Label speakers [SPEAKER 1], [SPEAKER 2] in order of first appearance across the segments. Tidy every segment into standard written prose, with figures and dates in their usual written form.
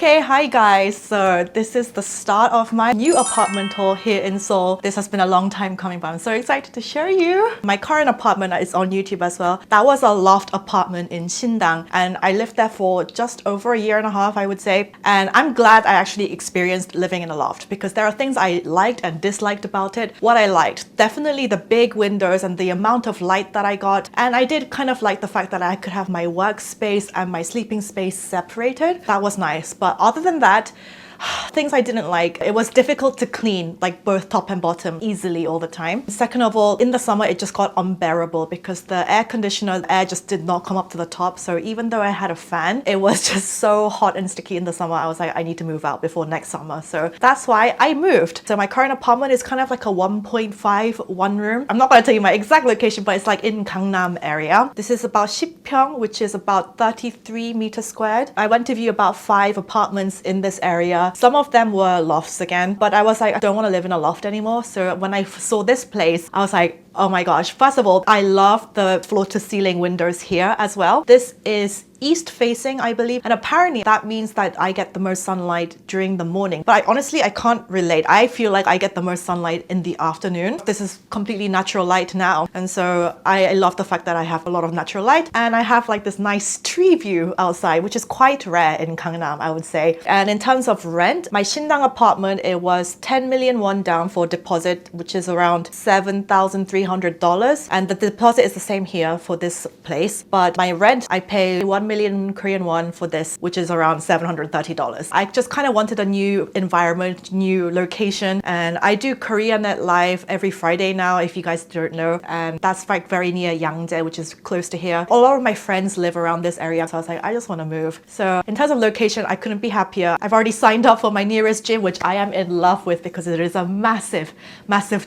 [SPEAKER 1] Okay, hi guys. So this is the start of my new apartment tour here in Seoul. This has been a long time coming, but I'm so excited to show you. My current apartment is on YouTube as well. That was a loft apartment in Sindang, and I lived there for just over a year and a half, I would say. And I'm glad I actually experienced living in a loft because there are things I liked and disliked about it. What I liked, definitely the big windows and the amount of light that I got. And I did kind of like the fact that I could have my workspace and my sleeping space separated. That was nice. But other than that, things I didn't like, it was difficult to clean like both top and bottom easily all the time. Second of all, in the summer it just got unbearable because the air conditioner, the air just did not come up to the top. So even though I had a fan, it was just so hot and sticky in the summer. I was like, I need to move out before next summer. So that's why I moved. So my current apartment is kind of like a 1.5 one room. I'm not going to tell you my exact location, but it's like in Gangnam area. This is about 10평, which is about 33 meters squared. I went to view about 5 apartments in this area. Some of them were lofts again, but I was like, I don't want to live in a loft anymore. So when I saw this place, I was like, oh my gosh. First of all, I love the floor to ceiling windows here as well. This is east facing, I believe, and apparently that means that I get the most sunlight during the morning, but honestly I can't relate. I feel like I get the most sunlight in the afternoon. This is completely natural light now, and so I love the fact that I have a lot of natural light, and I have like this nice tree view outside, which is quite rare in Gangnam, I would say. And in terms of rent, my Sindang apartment, it was 10 million won down for deposit, which is around $7,300, and the deposit is the same here for this place, but my rent, I pay 1 million Korean won for this, which is around $730. I just kind of wanted a new environment, new location, and I do KoreaNet Live every Friday now, if you guys don't know, and that's like very near Yangjae, which is close to here. A lot of my friends live around this area, so I was like, I just want to move. So in terms of location, I couldn't be happier. I've already signed up for my nearest gym, which I am in love with because it is a massive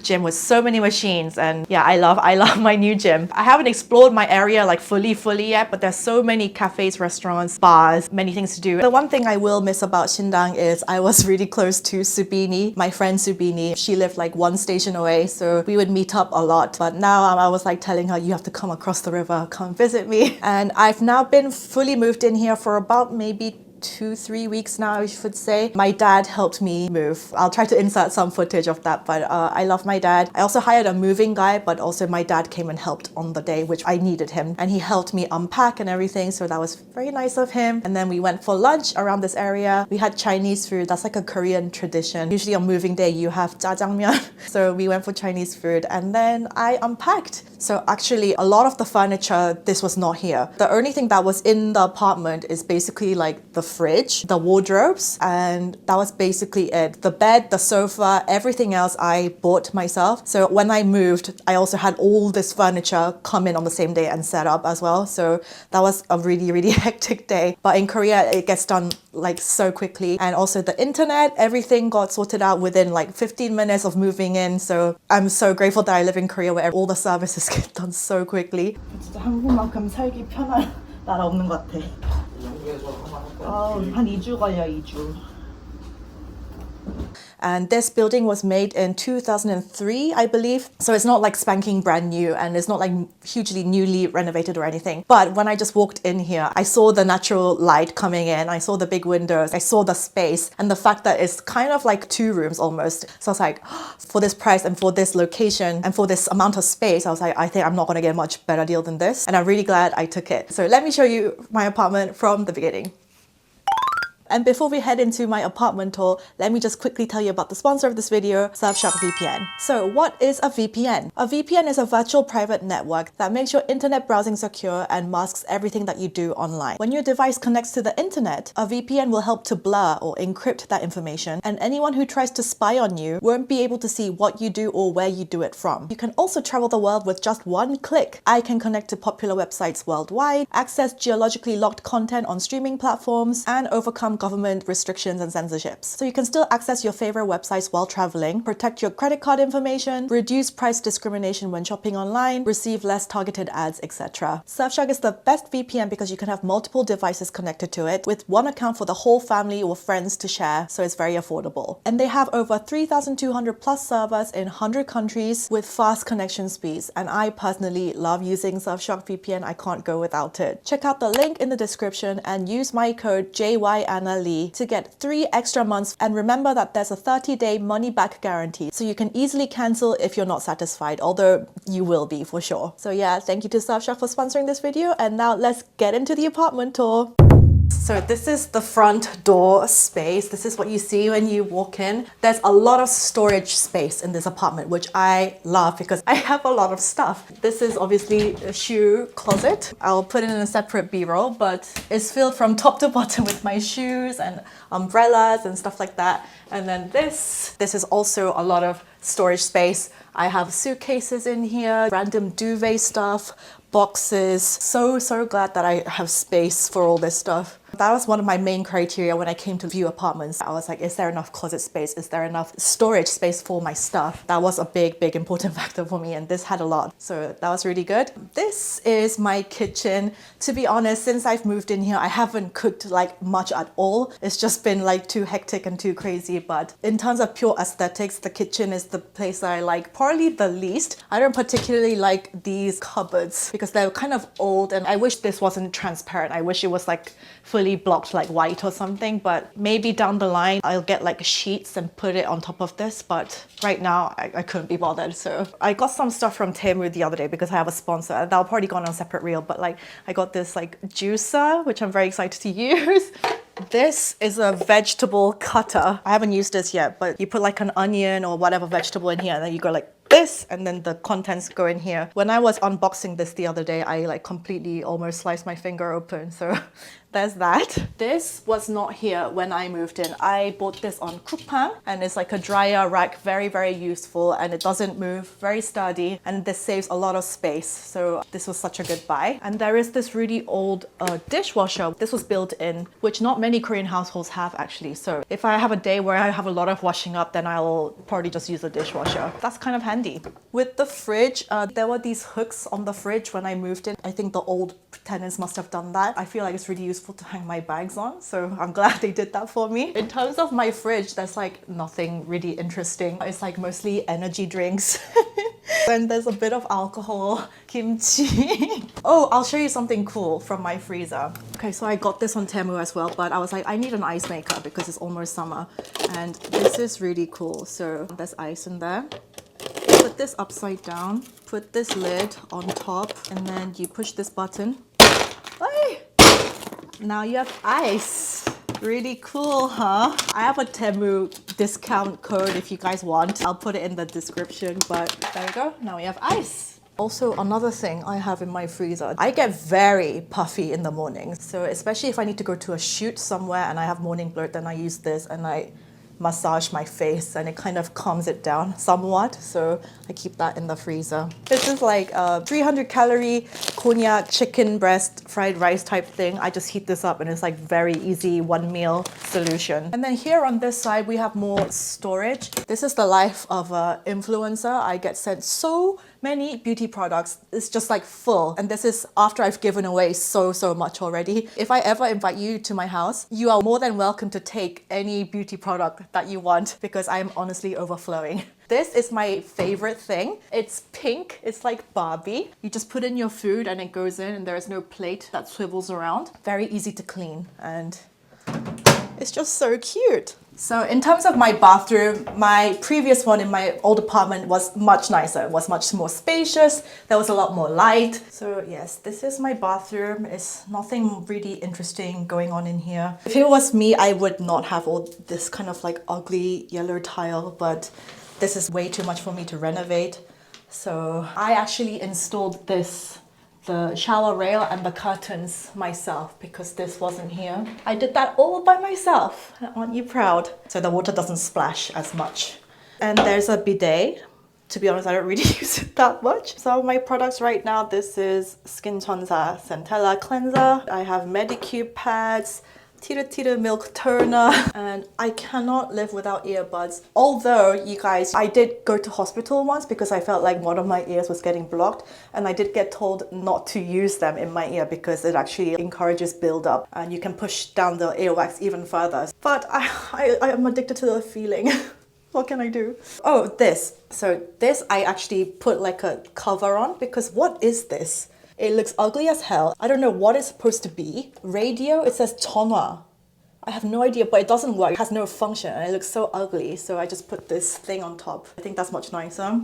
[SPEAKER 1] gym with so many machines, and yeah, I love my new gym. I haven't explored my area like fully yet, but there's so many cafes, restaurants, bars, many things to do. The one thing I will miss about Sindang is I was really close to Subini, my friend Subini. She lived like 1 station away, so we would meet up a lot. But now I was like telling her, you have to come across the river, come visit me. And I've now been fully moved in here for about maybe 2-3 weeks now, I should say. My dad helped me move. I'll try to insert some footage of that, but I love my dad. I also hired a moving guy, but also my dad came and helped on the day, which I needed him, and he helped me unpack and everything, so that was very nice of him. And then we went for lunch around this area. We had Chinese food. That's like a Korean tradition. Usually on moving day you have jjajangmyeon. So we went for Chinese food, and then I unpacked. So actually a lot of the furniture, this was not here. The only thing that was in the apartment is basically like the fridge, the wardrobes, and that was basically it. The bed, the sofa, everything else I bought myself. So when I moved, I also had all this furniture come in on the same day and set up as well. So that was a really hectic day. But in Korea, it gets done like so quickly. And also the internet, everything got sorted out within like 15 minutes of moving in. So I'm so grateful that I live in Korea where all the services get done so quickly. 진짜 한국만큼 살기 편한 나라 없는 것 같아. 한 2주 걸려, 2주. And this building was made in 2003, I believe. So it's not like spanking brand new, and it's not like hugely newly renovated or anything. But when I just walked in here, I saw the natural light coming in. I saw the big windows. I saw the space, and the fact that it's kind of like 2 rooms almost. So I was like, for this price and for this location and for this amount of space, I was like, I think I'm not going to get a much better deal than this. And I'm really glad I took it. So let me show you my apartment from the beginning. And before we head into my apartment tour, let me just quickly tell you about the sponsor of this video, Surfshark VPN. So what is a VPN? A VPN is a virtual private network that makes your internet browsing secure and masks everything that you do online. When your device connects to the internet, a VPN will help to blur or encrypt that information, and anyone who tries to spy on you won't be able to see what you do or where you do it from. You can also travel the world with just 1 click. I can connect to popular websites worldwide, access geologically locked content on streaming platforms, and overcome government restrictions and censorships. So you can still access your favorite websites while traveling, protect your credit card information, reduce price discrimination when shopping online, receive less targeted ads, etc. Surfshark is the best VPN because you can have multiple devices connected to it with 1 account for the whole family or friends to share, so it's very affordable. And they have over 3,200 plus servers in 100 countries with fast connection speeds, and I personally love using Surfshark VPN. I can't go without it. Check out the link in the description and use my code JYANNA Lee to get 3 extra months. And remember that there's a 30-day money-back guarantee, so you can easily cancel if you're not satisfied, although you will be for sure. So yeah, thank you to Surfshark for sponsoring this video, and now let's get into the apartment tour. So this is the front door space. This is what you see when you walk in. There's a lot of storage space in this apartment, which I love because I have a lot of stuff. This is obviously a shoe closet. I'll put it in a separate B-roll, but it's filled from top to bottom with my shoes and umbrellas and stuff like that. And then this is also a lot of storage space. I have suitcases in here, random duvet stuff, boxes. So glad that I have space for all this stuff. That was one of my main criteria when I came to view apartments. I was like, is there enough closet space? Is there enough storage space for my stuff? That was a big important factor for me, and this had a lot. So that was really good. This is my kitchen. To be honest, since I've moved in here, I haven't cooked like much at all. It's just been like too hectic and too crazy. But in terms of pure aesthetics, the kitchen is the place that I like probably the least. I don't particularly like these cupboards because they're kind of old, and I wish this wasn't transparent. I wish it was like fully blocked like white or something, but maybe down the line I'll get like sheets and put it on top of this, but right now I couldn't be bothered. So I got some stuff from Temu the other day because I have a sponsor, and that'll probably go on a separate reel, but like I got this like juicer, which I'm very excited to use. This is a vegetable cutter. I haven't used this yet, but you put like an onion or whatever vegetable in here, and then you go like this, and then the contents go in here. When I was unboxing this the other day, I like completely almost sliced my finger open. So there's that. This was not here when I moved in. I bought this on Coupang, and it's like a dryer rack, very useful, and it doesn't move, very sturdy, and this saves a lot of space. So this was such a good buy. And there is this really old dishwasher. This was built in, which not many Korean households have actually. So if I have a day where I have a lot of washing up, then I'll probably just use the dishwasher. That's kind of handy. With the fridge, there were these hooks on the fridge when I moved in. I think the old tenants must have done that. I feel like it's really useful to hang my bags on, so I'm glad they did that for me. In terms of my fridge, there's like nothing really interesting. It's like mostly energy drinks. And there's a bit of alcohol, kimchi. Oh, I'll show you something cool from my freezer. Okay, so I got this on Temu as well, but I was like, I need an ice maker because it's almost summer. And this is really cool. So there's ice in there. Put this upside down, put this lid on top, and then you push this button. Hey! Now you have ice. Really cool, huh? I have a Temu discount code if you guys want. I'll put it in the description, but there we go. Now we have ice. Also, another thing I have in my freezer, I get very puffy in the morning. So especially if I need to go to a shoot somewhere and I have morning bloat, then I use this and I massage my face, and it kind of calms it down somewhat. So I keep that in the freezer. This is like a 300 calorie konjac chicken breast fried rice type thing. I just heat this up and it's like very easy one meal solution. And then here on this side we have more storage. This is the life of an influencer. I get sent so many beauty products. It's just like full, and this is after I've given away so much already. If I ever invite you to my house, you are more than welcome to take any beauty product that you want because I'm honestly overflowing. This is my favorite thing. It's pink. It's like Barbie. You just put in your food and it goes in, and there is no plate that swivels around. Very easy to clean, and it's just so cute. So in terms of my bathroom, my previous one in my old apartment was much nicer. It was much more spacious. There was a lot more light. So yes, this is my bathroom. It's nothing really interesting going on in here. If it was me, I would not have all this kind of like ugly yellow tile, but this is way too much for me to renovate. So I actually installed the shower rail and the curtains myself because this wasn't here. I did that all by myself. Aren't you proud? So the water doesn't splash as much. And there's a bidet. To be honest, I don't really use it that much. So my products right now, this is Skin Chonsa Centella Cleanser. I have Medicube pads, Tira milk toner, and I cannot live without earbuds. Although, you guys, I did go to hospital once because I felt like one of my ears was getting blocked, and I did get told not to use them in my ear because it actually encourages build-up and you can push down the earwax even further. But I am addicted to the feeling. What can I do? Oh, this. So this I actually put like a cover on because what is this? It looks ugly as hell. I don't know what it's supposed to be. Radio, it says Tonwa. I have no idea, but it doesn't work. It has no function and it looks so ugly. So I just put this thing on top. I think that's much nicer.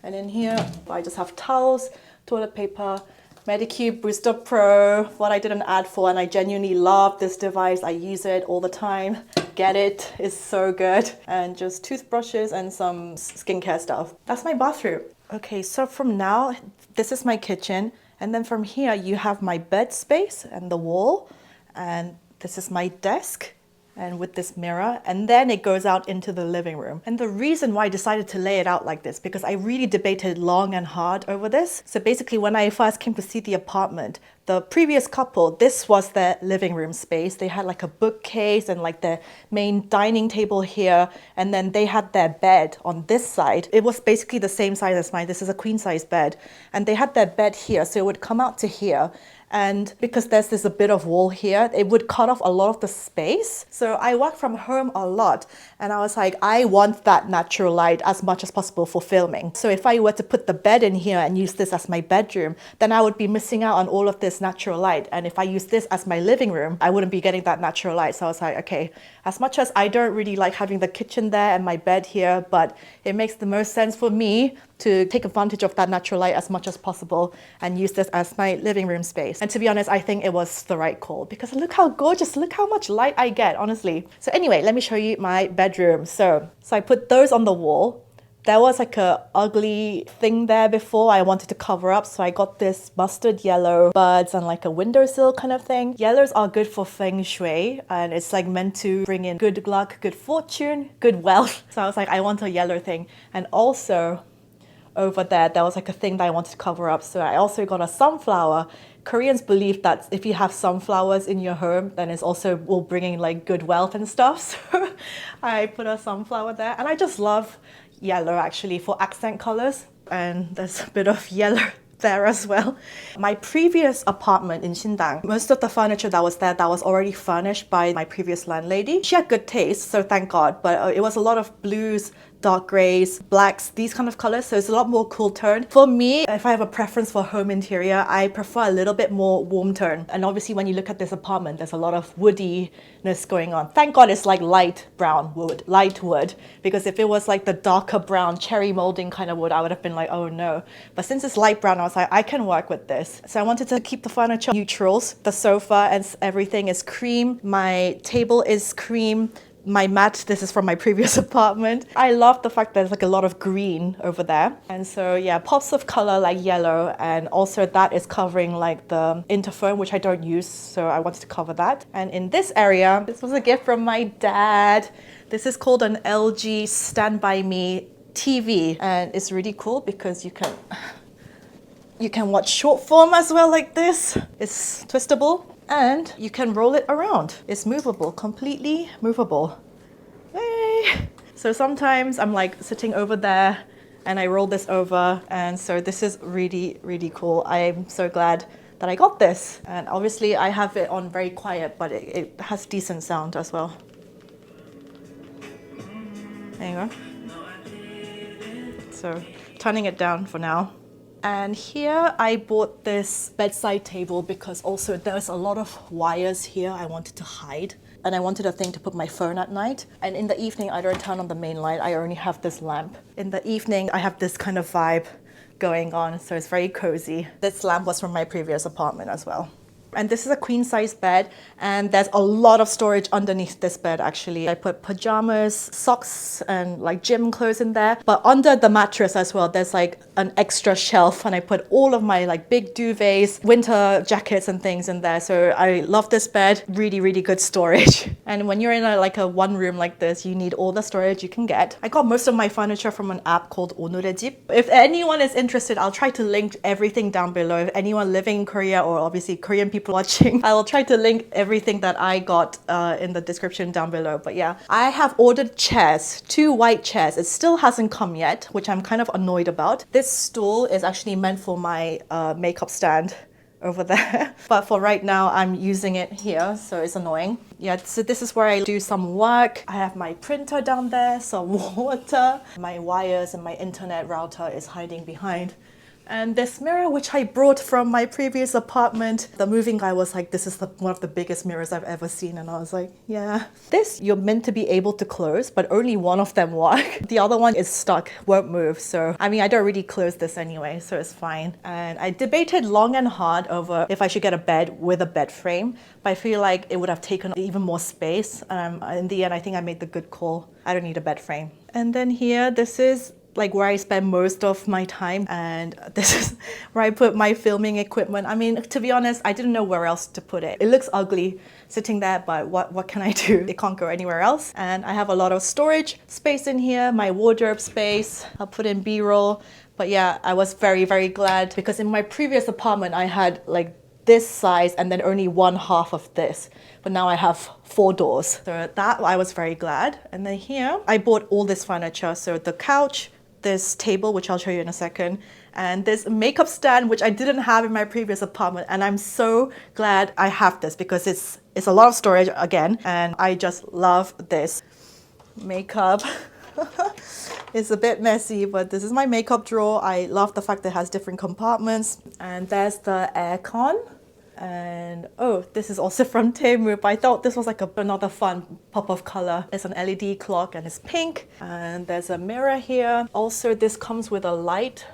[SPEAKER 1] And in here, I just have towels, toilet paper, Medicube Booster Pro, what I did an ad for, and I genuinely love this device. I use it all the time. Get it, it's so good. And just toothbrushes and some skincare stuff. That's my bathroom. Okay, so from now, this is my kitchen. And then from here, you have my bed space and the wall. And this is my desk. And with this mirror, and then it goes out into the living room. And the reason why I decided to lay it out like this, because I really debated long and hard over this. So basically when I first came to see the apartment, the previous couple, this was their living room space. They had like a bookcase and like their main dining table here. And then they had their bed on this side. It was basically the same size as mine. This is a queen size bed. And they had their bed here, so it would come out to here. And because there's a bit of wall here, it would cut off a lot of the space. So I work from home a lot. And I was like, I want that natural light as much as possible for filming. So if I were to put the bed in here and use this as my bedroom, then I would be missing out on all of this natural light. And if I use this as my living room, I wouldn't be getting that natural light. So I was like, okay, as much as I don't really like having the kitchen there and my bed here, but it makes the most sense for me to take advantage of that natural light as much as possible and use this as my living room space. And to be honest, I think it was the right call because look how gorgeous, look how much light I get, honestly. So anyway, let me show you my bedroom. So I put those on the wall. There was like a ugly thing there before I wanted to cover up. So I got this mustard yellow birds and like a windowsill kind of thing. Yellows are good for feng shui and it's like meant to bring in good luck, good fortune, good wealth. So I was like, I want a yellow thing. And also over there was like a thing that I wanted to cover up. So I also got a sunflower. Koreans believe that if you have sunflowers in your home, then it's also will bring in like good wealth and stuff. So I put a sunflower there and I just love yellow actually for accent colors. And there's a bit of yellow there as well. My previous apartment in Sindang, most of the furniture that was there that was already furnished by my previous landlady. She had good taste, so thank God, but it was a lot of blues, dark grays, blacks, these kind of colors, so it's a lot more cool tone. For me, if I have a preference for home interior, I prefer a little bit more warm tone. And obviously when you look at this apartment, there's a lot of woodiness going on. Thank God it's like light brown wood, light wood, because if it was like the darker brown cherry molding kind of wood, I would have been like, oh no. But since it's light brown, I was like, I can work with this. So I wanted to keep the furniture neutrals. The sofa and everything is cream. My table is cream. My mat, this is from my previous apartment. I love the fact there's like a lot of green over there. And so yeah, pops of color like yellow, and also that is covering like the interphone, which I don't use, so I wanted to cover that. And in this area, this was a gift from my dad. This is called an LG Stand By Me TV, and it's really cool because you can watch short form as well like this. It's twistable. And you can roll it around. It's movable, completely movable. Hey! So sometimes I'm like sitting over there and I roll this over. And so this is really, really cool. I'm so glad that I got this. And obviously I have it on very quiet, but it has decent sound as well. There you go. So turning it down for now. And here I bought this bedside table because also there's a lot of wires here I wanted to hide. And I wanted a thing to put my phone at night. And in the evening, I don't turn on the main light. I only have this lamp. In the evening, I have this kind of vibe going on. So it's very cozy. This lamp was from my previous apartment as well. And this is a queen size bed, and there's a lot of storage underneath this bed actually. I put pajamas, socks, and like gym clothes in there. But under the mattress as well, there's like an extra shelf, and I put all of my like big duvets, winter jackets and things in there. So I love this bed, really, really good storage. And when you're in a one room like this, you need all the storage you can get. I got most of my furniture from an app called 오늘의 집. If anyone is interested, I'll try to link everything down below. If anyone living in Korea or obviously Korean people watching, I will try to link everything that I got in the description down below. But yeah, I have ordered chairs, 2 white chairs. It still hasn't come yet, which I'm kind of annoyed about. This stool is actually meant for my makeup stand over there. But for right now, I'm using it here, so it's annoying. Yeah, so this is where I do some work. I have my printer down there, some water. My wires and my internet router is hiding behind And this mirror, which I brought from my previous apartment, the moving guy was like, this is one of the biggest mirrors I've ever seen. And I was like, yeah. This, you're meant to be able to close, but only one of them work. The other one is stuck, won't move. So, I mean, I don't really close this anyway, so it's fine. And I debated long and hard over if I should get a bed with a bed frame, but I feel like it would have taken even more space. In the end, I think I made the good call. I don't need a bed frame. And then here, this is like where I spend most of my time, and this is where I put my filming equipment. I mean, to be honest, I didn't know where else to put it. It looks ugly sitting there, but what can I do? It can't go anywhere else. And I have a lot of storage space in here, my wardrobe space. I'll put in B-roll. But yeah, I was very, very glad because in my previous apartment, I had like this size and then only one half of this. But now I have 4 doors. So that I was very glad. And then here, I bought all this furniture. So the couch, this table, which I'll show you in a second, and this makeup stand, which I didn't have in my previous apartment. And I'm so glad I have this because it's a lot of storage again. And I just love this makeup. It's a bit messy, but this is my makeup drawer. I love the fact that it has different compartments. And there's the aircon. And oh, this is also from Temu, but I thought this was like another fun pop of color. It's an LED clock and it's pink. And there's a mirror here. Also, this comes with a light.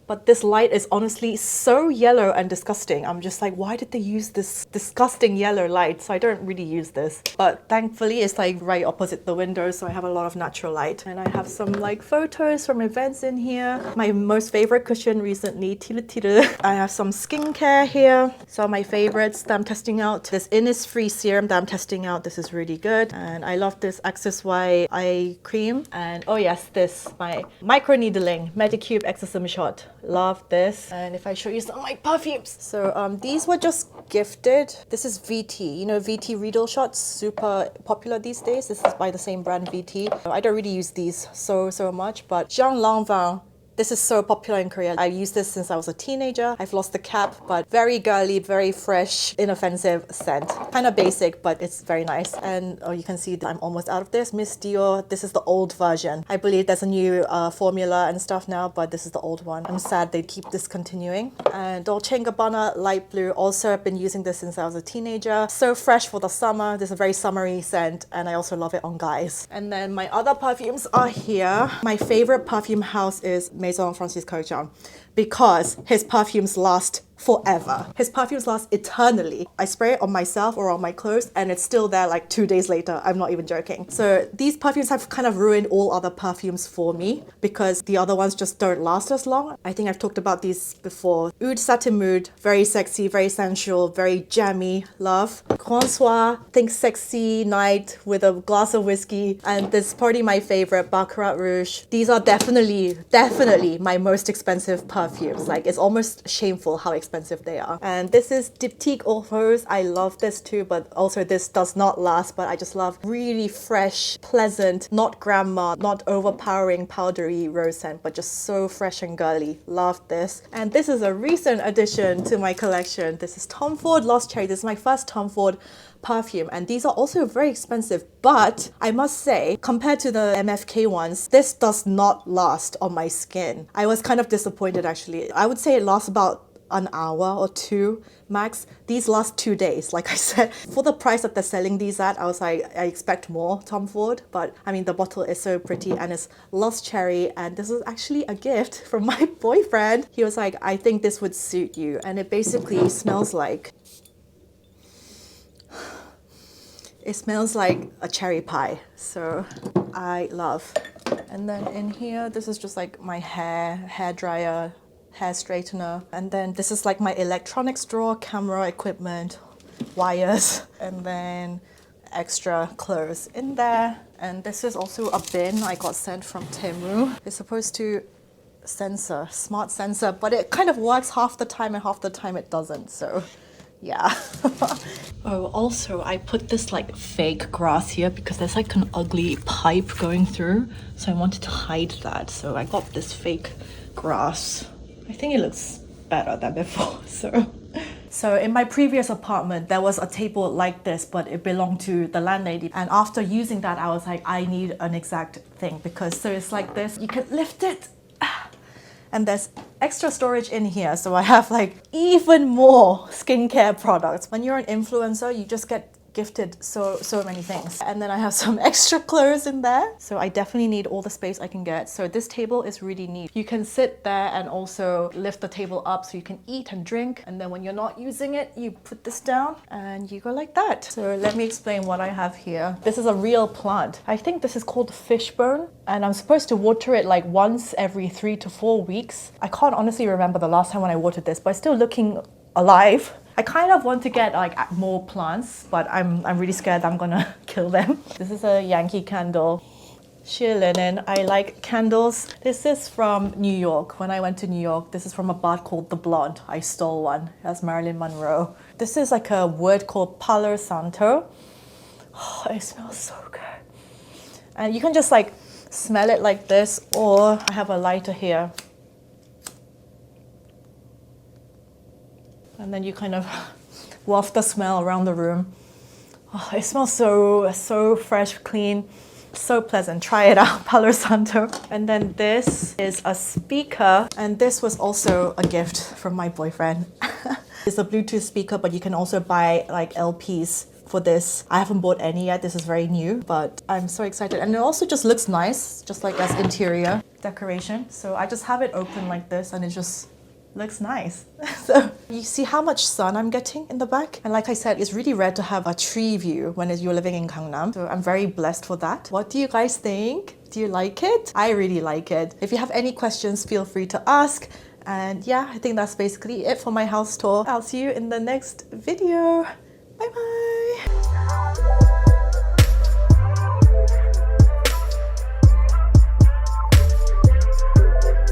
[SPEAKER 1] But this light is honestly so yellow and disgusting. I'm just like, why did they use this disgusting yellow light? So I don't really use this. But thankfully, it's like right opposite the window, so I have a lot of natural light. And I have some like photos from events in here. My most favorite cushion recently, Tila Tila. I have some skincare here. So my favorites that I'm testing out. This Innisfree serum that I'm testing out. This is really good. And I love this Access Y eye cream. And oh yes, this, my micro needling Medicube Exorcism shot. Love this. And if I show you some of my perfumes. So these were just gifted. This is VT. You know, VT Riedel shots, super popular these days. This is by the same brand, VT. I don't really use these so much, but Jean Lanvin. This is so popular in Korea. I used this since I was a teenager. I've lost the cap, but very girly, very fresh, inoffensive scent. Kind of basic, but it's very nice. And oh, you can see that I'm almost out of this. Miss Dior, this is the old version. I believe there's a new formula and stuff now, but this is the old one. I'm sad they keep discontinuing. And Dolce & Gabbana light blue. Also, I've been using this since I was a teenager. So fresh for the summer. This is a very summery scent, and I also love it on guys. And then my other perfumes are here. My favorite perfume house is Maison Francis Kurkdjian because his perfumes last forever. His perfumes last eternally. I spray it on myself or on my clothes and it's still there like 2 days later. I'm not even joking. So these perfumes have kind of ruined all other perfumes for me because the other ones just don't last as long. I think I've talked about these before. Oud Satin Mood, very sexy, very sensual, very jammy, love. Grand Soir, think sexy night with a glass of whiskey. And this is probably my favorite, Baccarat Rouge. These are definitely my most expensive perfumes. Like it's almost shameful how expensive they are. And this is Diptyque Eau Rose. I love this too, but also this does not last, but I just love really fresh, pleasant, not grandma, not overpowering powdery rose scent, but just so fresh and girly. Love this. And this is a recent addition to my collection. This is Tom Ford Lost Cherry. This is my first Tom Ford perfume, and these are also very expensive, but I must say compared to the MFK ones, this does not last on my skin. I was kind of disappointed actually. I would say it lasts about an hour or 2 max. These last 2 days, like I said. For the price that they're selling these at, I was like, I expect more Tom Ford, but I mean the bottle is so pretty and it's Lost Cherry, and this is actually a gift from my boyfriend. He was like, I think this would suit you, and it basically smells like a cherry pie, so I love. And then in here, this is just like my hair dryer, hair straightener. And then this is like my electronics drawer, camera equipment, wires, and then extra clothes in there. And this is also a bin I got sent from Temu. It's supposed to sensor, smart sensor, but it kind of works half the time and half the time it doesn't, so yeah. Oh, also I put this like fake grass here because there's like an ugly pipe going through, so I wanted to hide that, so I got this fake grass. I think it looks better than before. So in my previous apartment there was a table like this, but it belonged to the landlady, and after using that I was like, I need an exact thing, because so it's like this, you can lift it And there's extra storage in here. So I have like even more skincare products. When you're an influencer, you just get gifted so many things. And then I have some extra clothes in there. So I definitely need all the space I can get. So this table is really neat. You can sit there and also lift the table up so you can eat and drink. And then when you're not using it, you put this down and you go like that. So let me explain what I have here. This is a real plant. I think this is called fishbone. And I'm supposed to water it like once every 3 to 4 weeks. I can't honestly remember the last time when I watered this, but it's still looking alive. I kind of want to get like more plants, but I'm really scared I'm gonna kill them. This is a Yankee candle. Sheer linen. I like candles. This is from New York. When I went to New York, this is from a bar called The Blonde. I stole one. That's Marilyn Monroe. This is like a wood called Palo Santo. Oh, it smells so good. And you can just like smell it like this, or I have a lighter here. And then you kind of waft the smell around the room. Oh, it smells so fresh, clean, so pleasant. Try it out, Palo Santo. And then this is a speaker. And this was also a gift from my boyfriend. It's a Bluetooth speaker, but you can also buy like LPs for this. I haven't bought any yet. This is very new, but I'm so excited. And it also just looks nice, just like as interior decoration. So I just have it open like this and it just looks nice. So you see how much sun I'm getting in the back? And like I said, it's really rare to have a tree view when you're living in Gangnam. So I'm very blessed for that. What do you guys think? Do you like it? I really like it. If you have any questions, feel free to ask. And yeah, I think that's basically it for my house tour. I'll see you in the next video. Bye bye.